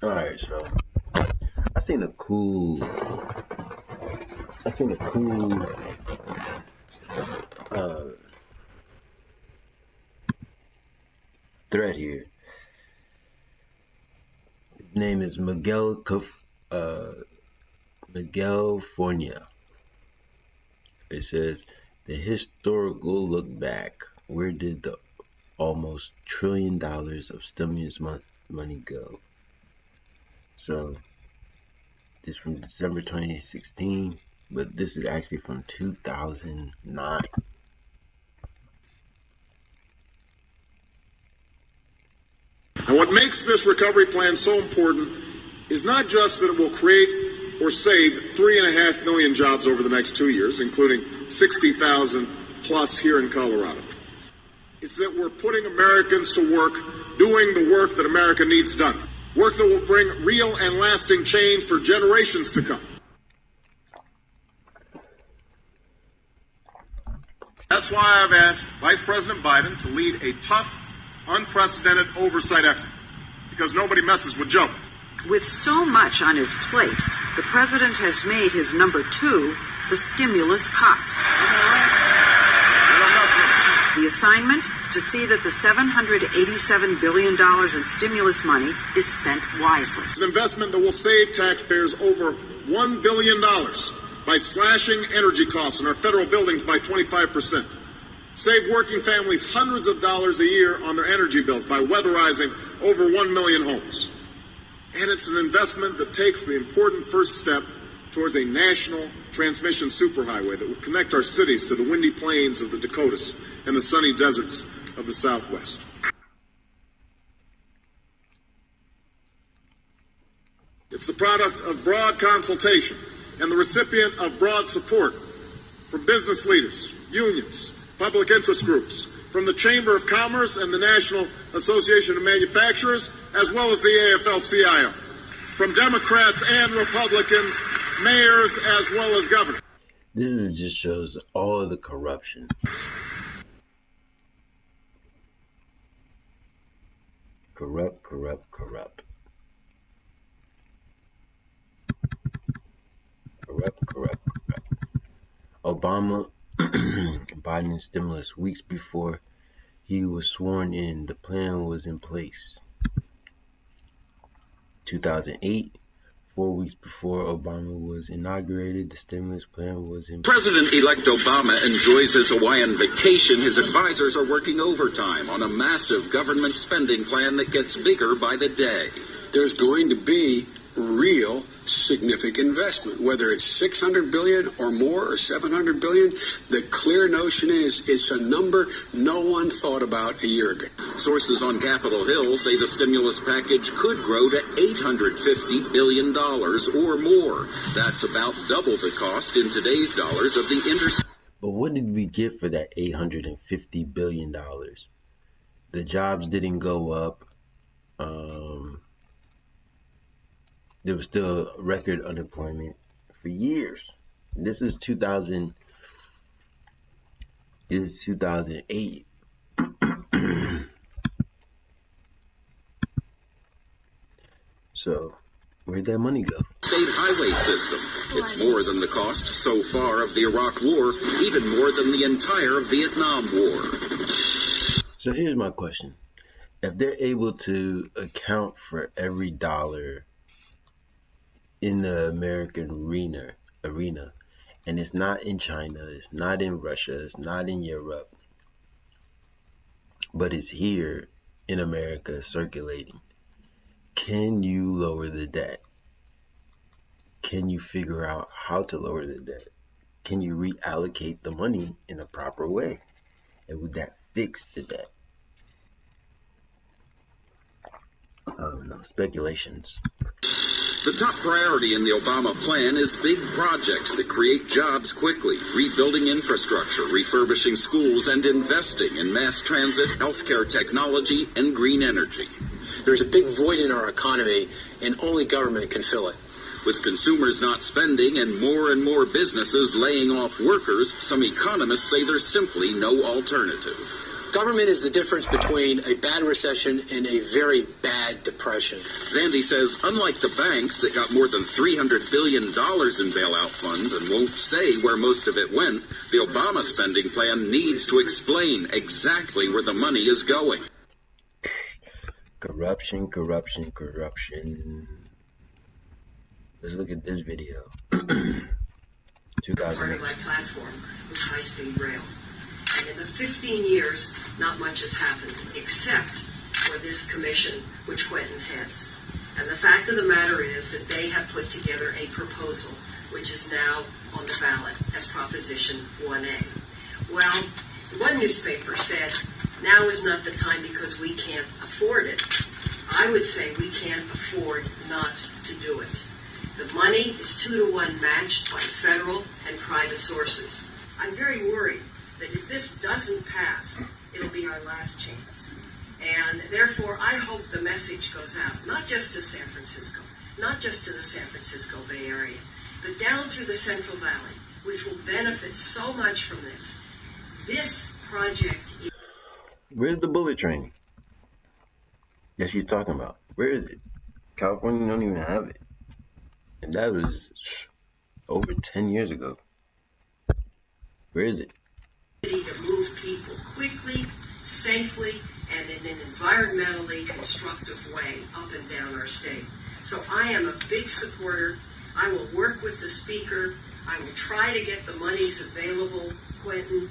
Alright, so I seen a cool uh thread here. His name is Miguel Fornia. It says the historical look back. Where did the almost $1 trillion of stimulus money go? So this is from December 2016, but this is actually from 2009. And what makes this recovery plan so important is not just that it will create or save 3.5 million jobs over the next 2 years, including 60,000 plus here in Colorado. It's that we're putting Americans to work, doing the work that America needs done. Work that will bring real and lasting change for generations to come. That's why I've asked Vice President Biden to lead a tough, unprecedented oversight effort, because nobody messes with Joe. With so much on his plate, the president has made his number 2 the stimulus cop. The assignment, to see that the $787 billion in stimulus money is spent wisely. It's an investment that will save taxpayers over $1 billion by slashing energy costs in our federal buildings by 25%. Save working families hundreds of dollars a year on their energy bills by weatherizing over 1 million homes. And it's an investment that takes the important first step towards a national transmission superhighway that will connect our cities to the windy plains of the Dakotas and the sunny deserts of the Southwest. It's the product of broad consultation and the recipient of broad support from business leaders, unions, public interest groups, from the Chamber of Commerce and the National Association of Manufacturers, as well as the AFL-CIO, from Democrats and Republicans, mayors, as well as governors. This just shows all of the corruption. Corrupt. Corrupt. Obama Biden stimulus weeks before he was sworn in, the plan was in place. 2008, 4 weeks before Obama was inaugurated, the stimulus plan was in place. President-elect Obama enjoys his Hawaiian vacation. His advisors are working overtime on a massive government spending plan that gets bigger by the day. There's going to be real significant investment, whether it's $600 billion or more or $700 billion. The clear notion is it's a number no one thought about a year ago. Sources on Capitol Hill say the stimulus package could grow to $850 billion or more. That's about double the cost in today's dollars of the interstate. But what did we get for that $850 billion? The jobs didn't go up. There was still record unemployment for years. This is 2000. It is 2008. So, where'd that money go? State highway system. It's more than the cost so far of the Iraq War, even more than the entire Vietnam War. So here's my question. If they're able to account for every dollar in the American arena, and it's not in China, it's not in Russia, it's not in Europe, but it's here in America circulating, can you lower the debt? Can you figure out how to lower the debt? Can you reallocate the money in a proper way? And would that fix the debt? I don't know, speculations. The top priority in the Obama plan is big projects that create jobs quickly, rebuilding infrastructure, refurbishing schools, and investing in mass transit, healthcare technology, and green energy. There's a big void in our economy, and only government can fill it. With consumers not spending and more businesses laying off workers, some economists say there's simply no alternative. Government is the difference between a bad recession and a very bad depression. Zandi says unlike the banks that got more than $300 billion in bailout funds and won't say where most of it went, the Obama spending plan needs to explain exactly where the money is going. Corruption, corruption, corruption. Let's look at this video. Part 2008. of my platform was high-speed rail. And in the 15 years, not much has happened, except for this commission, which Quentin heads. And the fact of the matter is that they have put together a proposal, which is now on the ballot as Proposition 1A. Well, one newspaper said, now is not the time because we can't afford it. I would say we can't afford not to do it. The money is 2-to-1 matched by federal and private sources. I'm very worried that if this doesn't pass, it'll be our last chance. And therefore, I hope the message goes out, not just to San Francisco, not just to the San Francisco Bay Area, but down through the Central Valley, which will benefit so much from this. This project is... Where's the bullet train that she's talking about? Where is it? California don't even have it. And that was over 10 years ago. Where is it? To move people quickly, safely, and in an environmentally constructive way up and down our state. So I am a big supporter. I will work with the speaker. I will try to get the monies available, Quentin,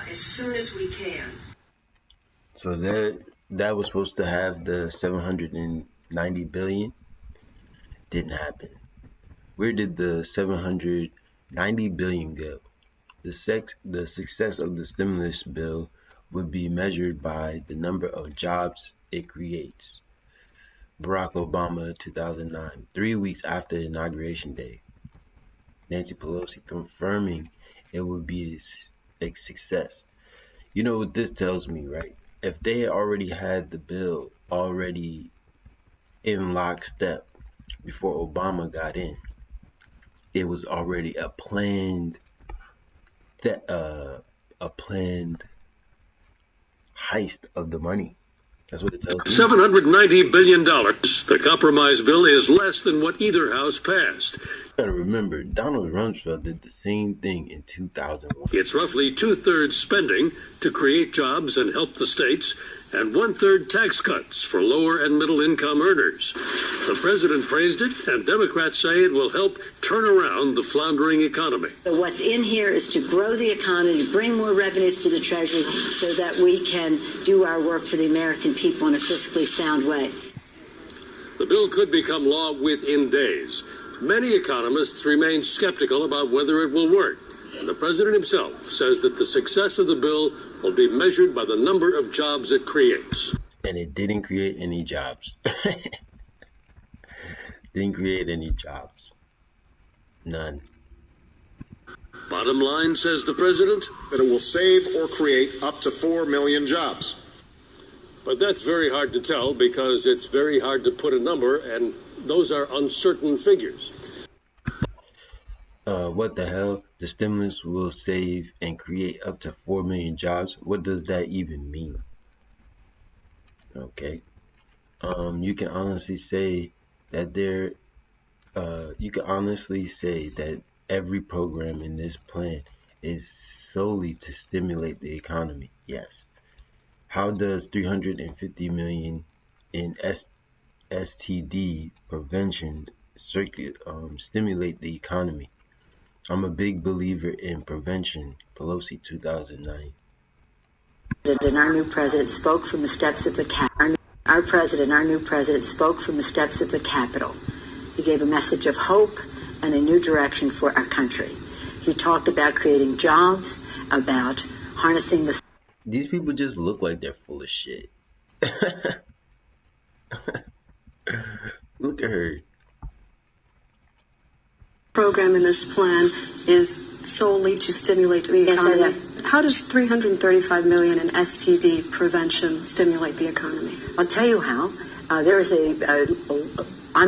as soon as we can. So that was supposed to have the $790 billion. Didn't happen. Where did the $790 billion go? The success of the stimulus bill would be measured by the number of jobs it creates. Barack Obama, 2009, 3 weeks after Inauguration Day. Nancy Pelosi confirming it would be a success. You know what this tells me, right? If they already had the bill already in lockstep before Obama got in, it was already a planned heist of the money. That's what it tells me. $790 billion. The compromise bill is less than what either house passed. You gotta remember, Donald Rumsfeld did the same thing in 2001. It's roughly 2/3 spending to create jobs and help the states, and 1/3 tax cuts for lower and middle income earners. The president praised it, and Democrats say it will help turn around the floundering economy. What's in here is to grow the economy, bring more revenues to the Treasury so that we can do our work for the American people in a fiscally sound way. The bill could become law within days. Many economists remain skeptical about whether it will work. And the president himself says that the success of the bill will be measured by the number of jobs it creates. And it didn't create any jobs. Didn't create any jobs. None. Bottom line, says the president, that it will save or create up to 4 million jobs. but that's very hard to tell because it's very hard to put a number, and those are uncertain figures. What the hell? The stimulus will save and create up to 4 million jobs. What does that even mean? Okay. You can honestly say that every program in this plan is solely to stimulate the economy. Yes. How does 350 million in STD prevention stimulate the economy? I'm a big believer in prevention. Pelosi, 2009. And our new president spoke from the steps of the Capitol. Our new president spoke from the steps of the Capitol. He gave a message of hope and a new direction for our country. He talked about creating jobs, about harnessing the... These people just look like they're full of shit. Look at her. Program in this plan is solely to stimulate the economy. How does $335 million in STD prevention stimulate the economy? I'll tell you how. I'm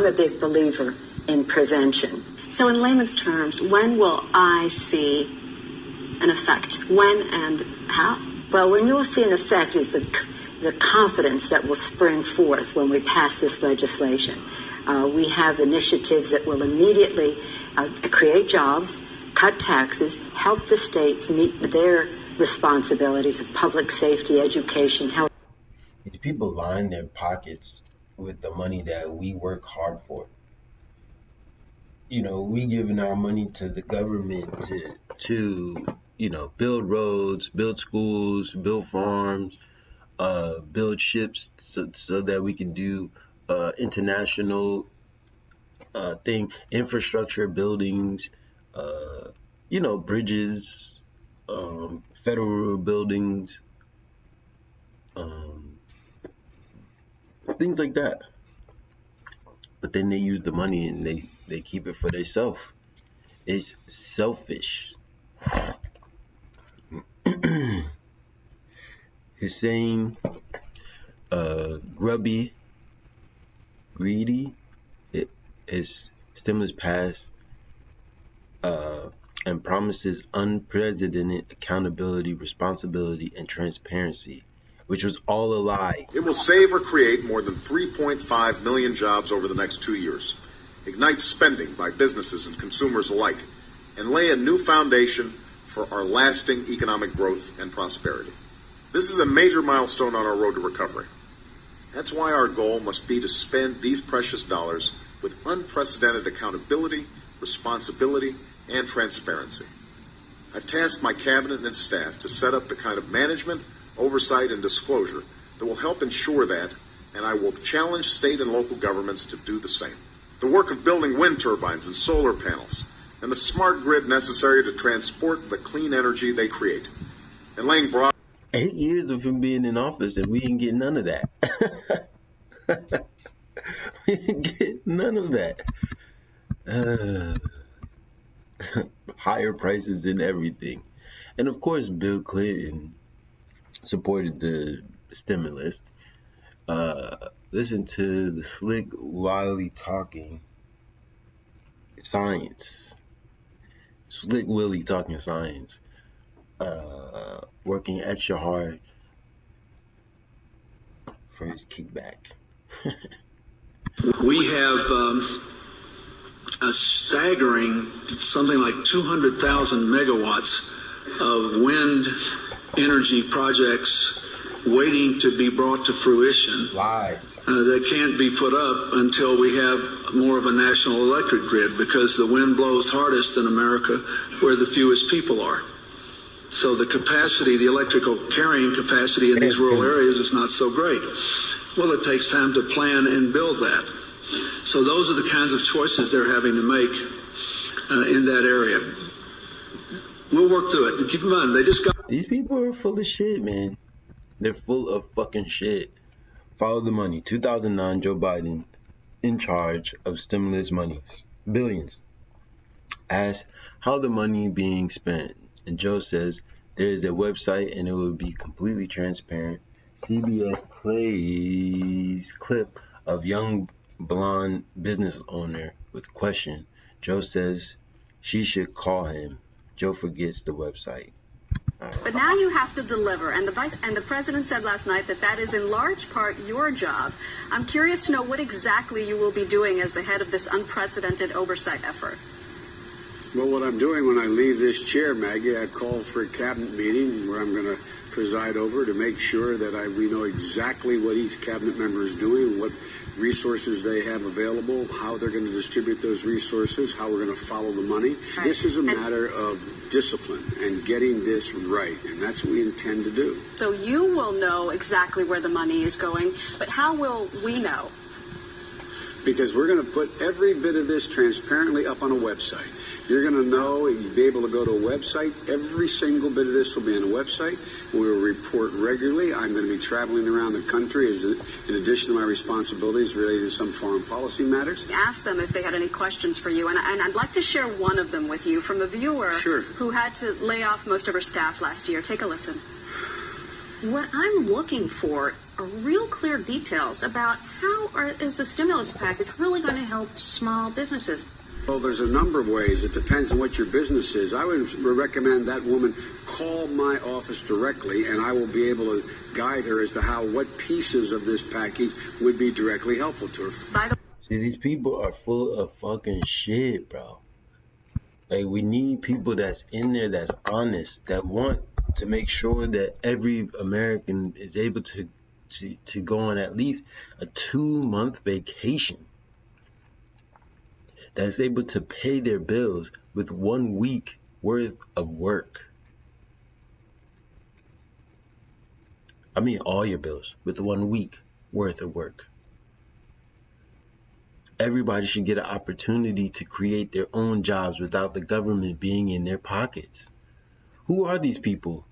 a big believer in prevention. So in layman's terms, when will I see an effect? When and how? Well, what you will see in effect is the confidence that will spring forth when we pass this legislation. We have initiatives that will immediately create jobs, cut taxes, help the states meet their responsibilities of public safety, education, health. These people line their pockets with the money that we work hard for. You know, we giving our money to the government to build roads, build schools, build farms, build ships so that we can do international infrastructure, buildings, bridges, federal buildings, things like that. But then they use the money and they keep it for themselves. It's selfish. He's saying grubby, greedy. His stimulus passed and promises unprecedented accountability, responsibility, and transparency, which was all a lie. It will save or create more than 3.5 million jobs over the next 2 years, ignite spending by businesses and consumers alike, and lay a new foundation for our lasting economic growth and prosperity. This is a major milestone on our road to recovery. That's why our goal must be to spend these precious dollars with unprecedented accountability, responsibility, and transparency. I've tasked my cabinet and its staff to set up the kind of management, oversight, and disclosure that will help ensure that, and I will challenge state and local governments to do the same. The work of building wind turbines and solar panels, and the smart grid necessary to transport the clean energy they create, and laying broad 8 years of him being in office and we didn't get none of that. We didn't get none of that. Higher prices and everything. And of course, Bill Clinton supported the stimulus. Listen to the slick, wily talking science. Slick Willie talking science. Working extra hard for his kickback. We have a staggering something like 200,000 megawatts of wind energy projects waiting to be brought to fruition. Lies. That can't be put up until we have more of a national electric grid, because the wind blows hardest in America where the fewest people are. So the capacity, the electrical carrying capacity in these rural areas is not so great. Well, it takes time to plan and build that. So those are the kinds of choices they're having to make in that area. We'll work through it. And keep in mind, they just got... These people are full of shit, man. They're full of fucking shit. Follow the money. 2009, Joe Biden in charge of stimulus monies. Billions. Asked how the money being spent. And Joe says there is a website and it will be completely transparent. CBS plays clip of young blonde business owner with question. Joe says she should call him. Joe forgets the website. But now you have to deliver, and the president said last night that is in large part your job. I'm curious to know what exactly you will be doing as the head of this unprecedented oversight effort. Well, what I'm doing when I leave this chair, Maggie, I've called for a cabinet meeting where I'm going to preside over to make sure that we know exactly what each cabinet member is doing, what resources they have available, how they're going to distribute those resources, how we're going to follow the money. Right. This is a matter of discipline and getting this right, and that's what we intend to do. So you will know exactly where the money is going, but how will we know? Because we're going to put every bit of this transparently up on a website. You're going to know, you'll be able to go to a website. Every single bit of this will be on a website. We will report regularly. I'm going to be traveling around the country in addition to my responsibilities related to some foreign policy matters. Ask them if they had any questions for you, and I'd like to share one of them with you from a viewer who had to lay off most of her staff last year. Take a listen. What I'm looking for are real clear details about how is the stimulus package really going to help small businesses. Well, there's a number of ways. It depends on what your business is. I would recommend that woman call my office directly, and I will be able to guide her as to what pieces of this package would be directly helpful to her. See, these people are full of fucking shit, bro. Like, we need people that's in there, that's honest, that want to make sure that every American is able to go on at least a 2-month vacation. That's able to pay their bills with 1 week worth of work. I mean, all your bills with 1 week worth of work. Everybody should get an opportunity to create their own jobs without the government being in their pockets. Who are these people?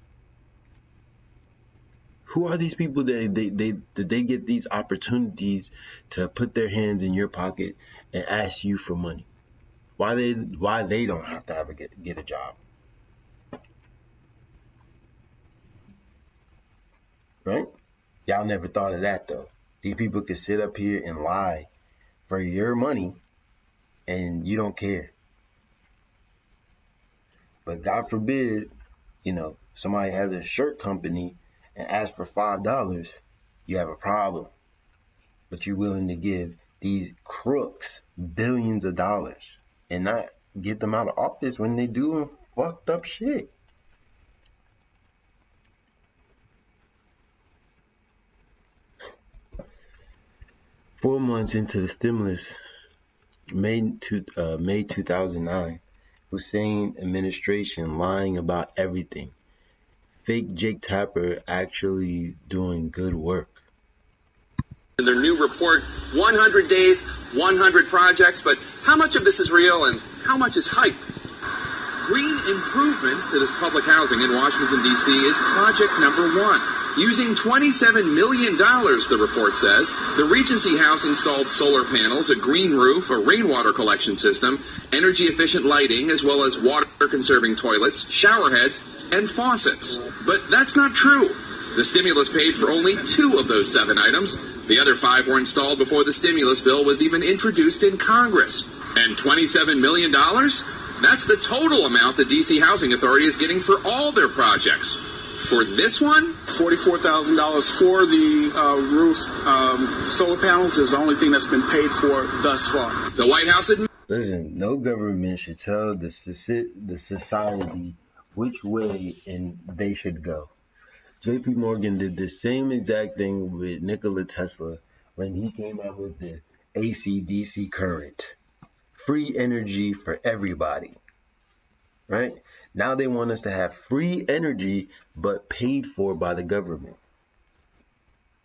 Who are these people that they get these opportunities to put their hands in your pocket and ask you for money? Why they don't have to get a job? Right? Y'all never thought of that though. These people can sit up here and lie for your money and you don't care. But God forbid, somebody has a shirt company and asks for $5, you have a problem. But you're willing to give these crooks billions of dollars and not get them out of office when they doing fucked up shit. Four months into the stimulus, May 2009, Hussein administration lying about everything. Fake Jake Tapper actually doing good work. In their new report, 100 days, 100 projects, but how much of this is real and how much is hype? Green improvements to this public housing in Washington, D.C. is project number 1. Using $27 million, the report says, the Regency House installed solar panels, a green roof, a rainwater collection system, energy-efficient lighting, as well as water-conserving toilets, shower heads, and faucets. But that's not true. The stimulus paid for only 2 of those 7 items. The other 5 were installed before the stimulus bill was even introduced in Congress. And $27 million? That's the total amount the D.C. Housing Authority is getting for all their projects. For this one? $44,000 for the roof. Solar panels is the only thing that's been paid for thus far. The White House Listen, no government should tell the society which way they should go. J.P. Morgan did the same exact thing with Nikola Tesla when he came out with the AC/DC current. Free energy for everybody. Right? Now they want us to have free energy, but paid for by the government.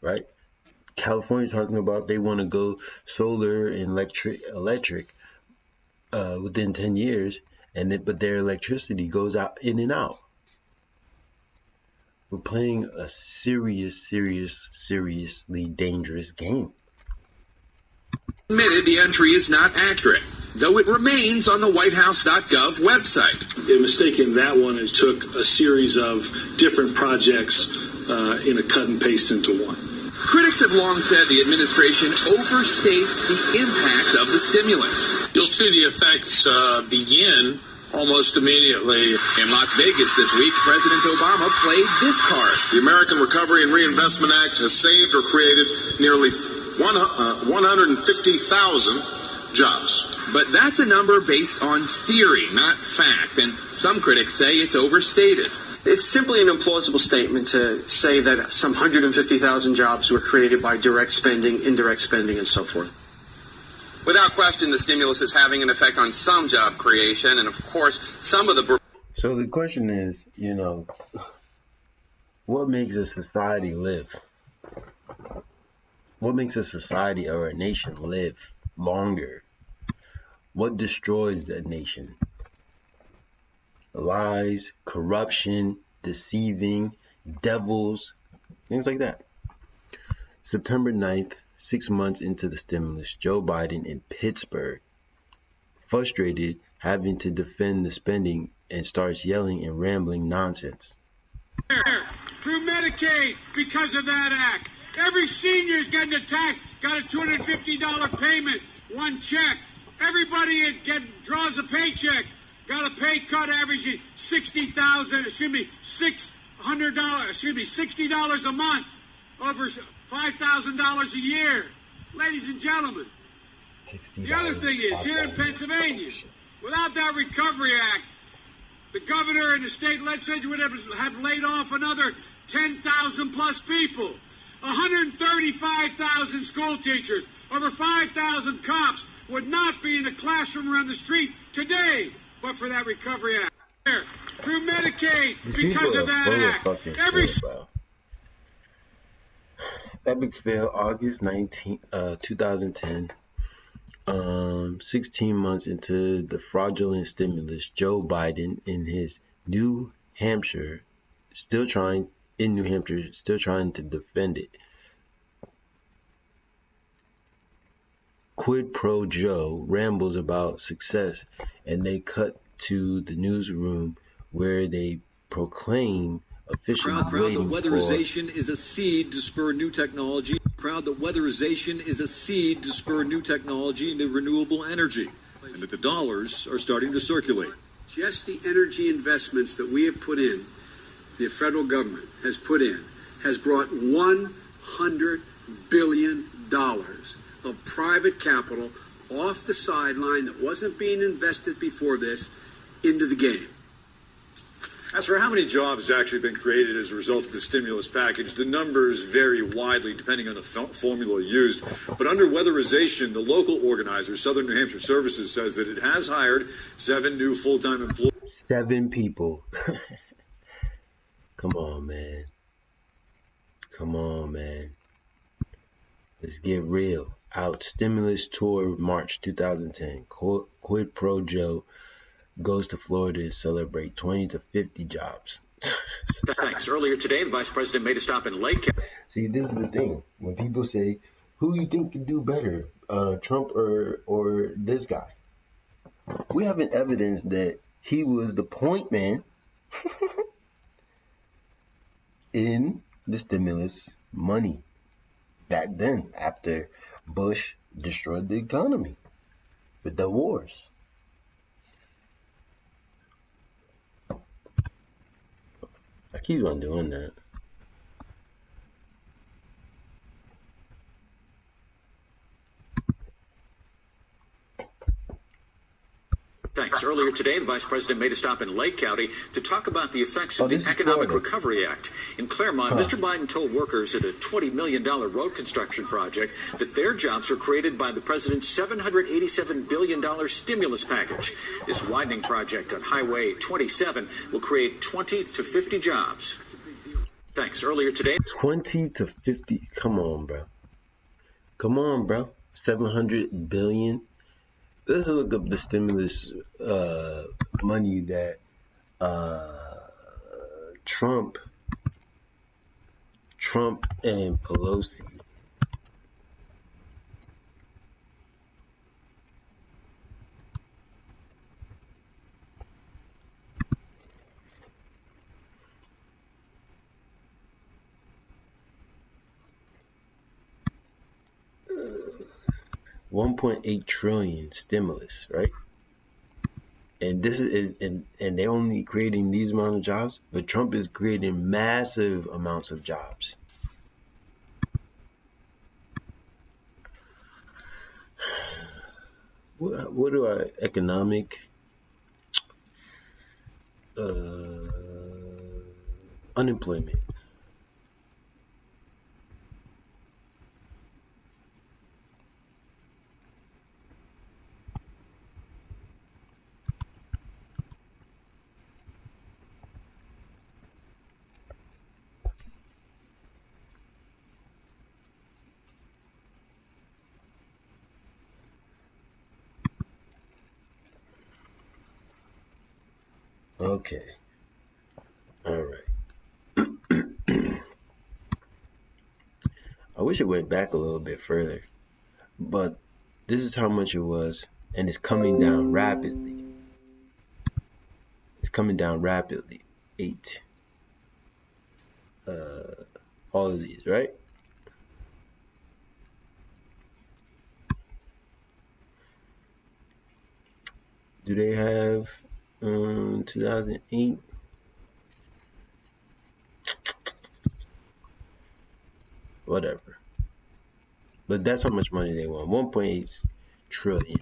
Right? California's talking about they want to go solar and electric within 10 years, but their electricity goes out in and out. We're playing a seriously dangerous game. Admitted the entry is not accurate, though it remains on the whitehouse.gov website. The mistake in that one is took a series of different projects in a cut and paste into one. Critics have long said the administration overstates the impact of the stimulus. You'll see the effects begin almost immediately. In Las Vegas this week, President Obama played this card. The American Recovery and Reinvestment Act has saved or created nearly 150,000 jobs. But that's a number based on theory, not fact, and some critics say it's overstated. It's simply an implausible statement to say that some 150,000 jobs were created by direct spending, indirect spending, and so forth. Without question, the stimulus is having an effect on some job creation, and of course, some of the... So the question is, what makes a society live? What makes a society or a nation live longer? What destroys the nation? Lies, corruption, deceiving, devils, things like that. September 9th, 6 months into the stimulus, Joe Biden in Pittsburgh, frustrated, having to defend the spending, and starts yelling and rambling nonsense. Through Medicaid, because of that act, every senior's getting attacked, got a $250 payment, one check. Everybody draws a paycheck, got a pay cut averaging $60,000, $60 a month, over $5,000 a year. Ladies and gentlemen, the other thing is, here in Pennsylvania, without that Recovery Act, the governor and the state legislature would have laid off another 10,000 plus people, 135,000 school teachers, over 5,000 cops would not be in the classroom or on the street today, but for that Recovery Act. Through Medicaid, because of that act. Every Epic fail, August 19, 2010. 16 months into the fraudulent stimulus, Joe Biden in New Hampshire, still trying to defend it. Quid pro Joe rambles about success, and they cut to the newsroom where they proclaim officially proud that weatherization is a seed to spur new technology. Proud that weatherization is a seed to spur new technology into renewable energy, and that the dollars are starting to circulate. Just the energy investments that we have put in, the federal government has put in, has brought $100 billion of private capital off the sideline that wasn't being invested before this into the game. As for how many jobs have actually been created as a result of the stimulus package, the numbers vary widely depending on the formula used. But under weatherization, the local organizer, Southern New Hampshire Services, says that it has hired 7 new full-time employees. 7 people. Come on, man. Come on, man. Let's get real. Out stimulus tour March 2010. Quid pro Joe goes to Florida to celebrate 20 to 50 jobs. Thanks. Earlier today, the vice president made a stop in Lake County. See, this is the thing. When people say, who you think could do better, Trump or this guy? We have evidence that he was the point man in the stimulus money back then, after Bush destroyed the economy with the wars. I keep on doing that. Thanks. Earlier today, the vice president made a stop in Lake County to talk about the effects of the Economic Recovery Act. In Claremont, Mr. Biden told workers at a $20 million road construction project that their jobs were created by the president's $787 billion stimulus package. This widening project on Highway 27 will create 20 to 50 jobs. Thanks. Earlier today, 20 to 50. Come on, bro. Come on, bro. 700 billion. Let's look up the stimulus money that Trump and Pelosi $1.8 trillion stimulus, right? And this is and they're only creating these amount of jobs, but Trump is creating massive amounts of jobs. What do I economic unemployment? Okay. All right. I wish it went back a little bit further, but this is how much it was, and it's coming down rapidly. It's coming down rapidly. 8. All of these, right? do they have 2008? Whatever. But that's how much money they want. 1.8 trillion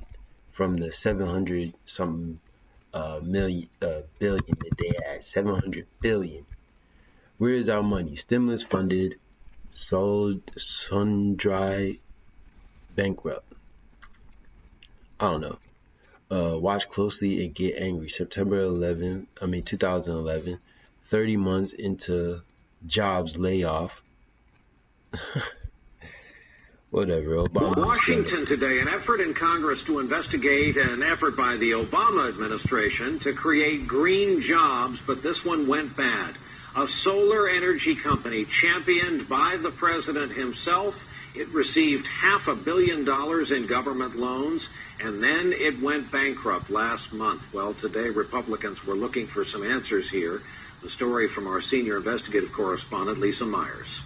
from the 700 something billion that they had. 700 billion. Where is our money? Stimulus funded, sold, sun-dry, bankrupt. I don't know. Watch closely and get angry. September 2011, 30 months into Jobs layoff. Whatever. Obama. Washington today, an effort in Congress to investigate an effort by the Obama administration to create green jobs, but this one went bad. A solar energy company championed by the president himself. It received $500 million in government loans, and then it went bankrupt last month. Well, today Republicans were looking for some answers here. The story from our senior investigative correspondent, Lisa Myers.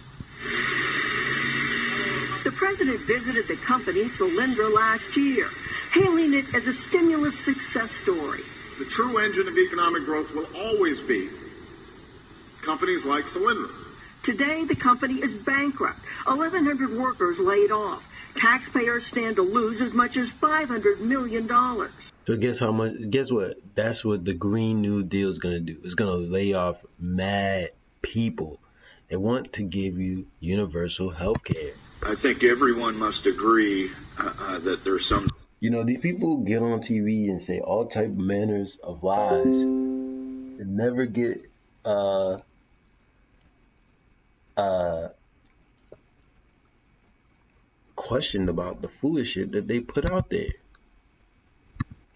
The president visited the company Solyndra last year, hailing it as a stimulus success story. The true engine of economic growth will always be companies like Solyndra. Today, the company is bankrupt. 1,100 workers laid off. Taxpayers stand to lose as much as $500 million. So guess how much? Guess what? That's what the Green New Deal is going to do. It's going to lay off mad people. They want to give you universal health care. I think everyone must agree that there's some... You know, these people get on TV and say all type of manners of lies and never get questioned about the foolish shit that they put out there.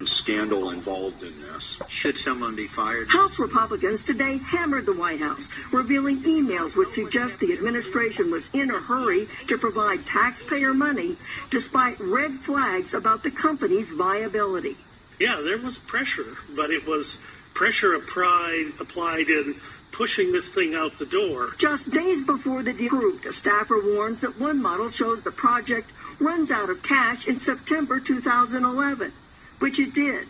Scandal involved in this. Should someone be fired? House Republicans today hammered the White House, revealing emails which suggest the administration was in a hurry to provide taxpayer money despite red flags about the company's viability. Yeah, there was pressure, but it was pressure applied in pushing this thing out the door. Just days before the deal approved, a staffer warns that one model shows the project runs out of cash in September 2011. Which it did.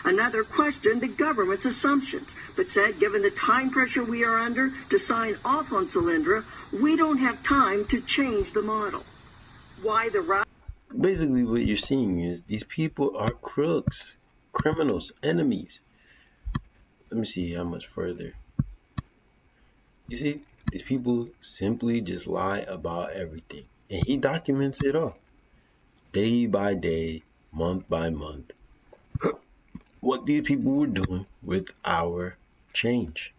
Another questioned the government's assumptions, but said given the time pressure we are under to sign off on Solyndra, we don't have time to change the model. Why the Basically what you're seeing is these people are crooks, criminals, enemies. Let me see how much further. You see, these people simply just lie about everything. And he documents it all. Day by day, month by month. What these people were doing with our change.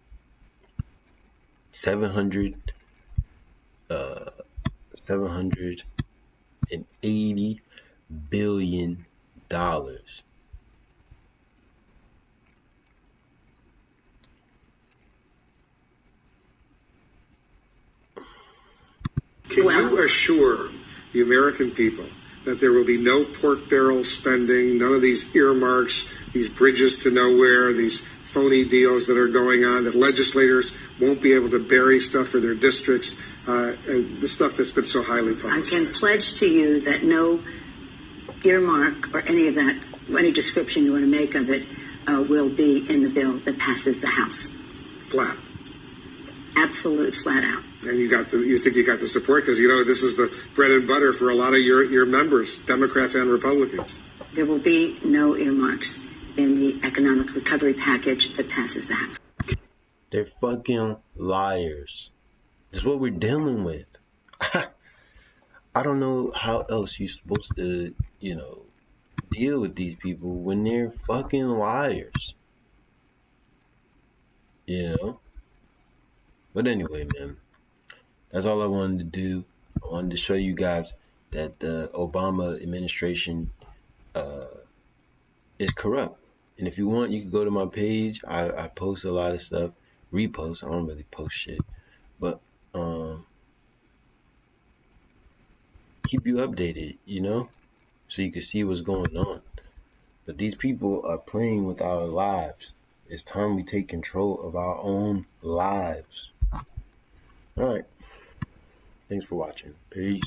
$780 billion. Can you assure the American people that there will be no pork barrel spending, none of these earmarks, these bridges to nowhere, these phony deals that are going on, that legislators won't be able to bury stuff for their districts, and the stuff that's been so highly publicized? I can pledge to you that no earmark or any of that, any description you want to make of it, will be in the bill that passes the House. Flat. Absolute, flat out. And you think you got the support because you know this is the bread and butter for a lot of your members, Democrats and Republicans. There will be no earmarks in the economic recovery package that passes the House. They're fucking liars. This is what we're dealing with. I don't know how else you're supposed to, deal with these people when they're fucking liars. But anyway, man. That's all I wanted to do. I wanted to show you guys that the Obama administration is corrupt. And if you want, you can go to my page. I post a lot of stuff. Repost. I don't really post shit. But keep you updated, so you can see what's going on. But these people are playing with our lives. It's time we take control of our own lives. All right. Thanks for watching. Peace.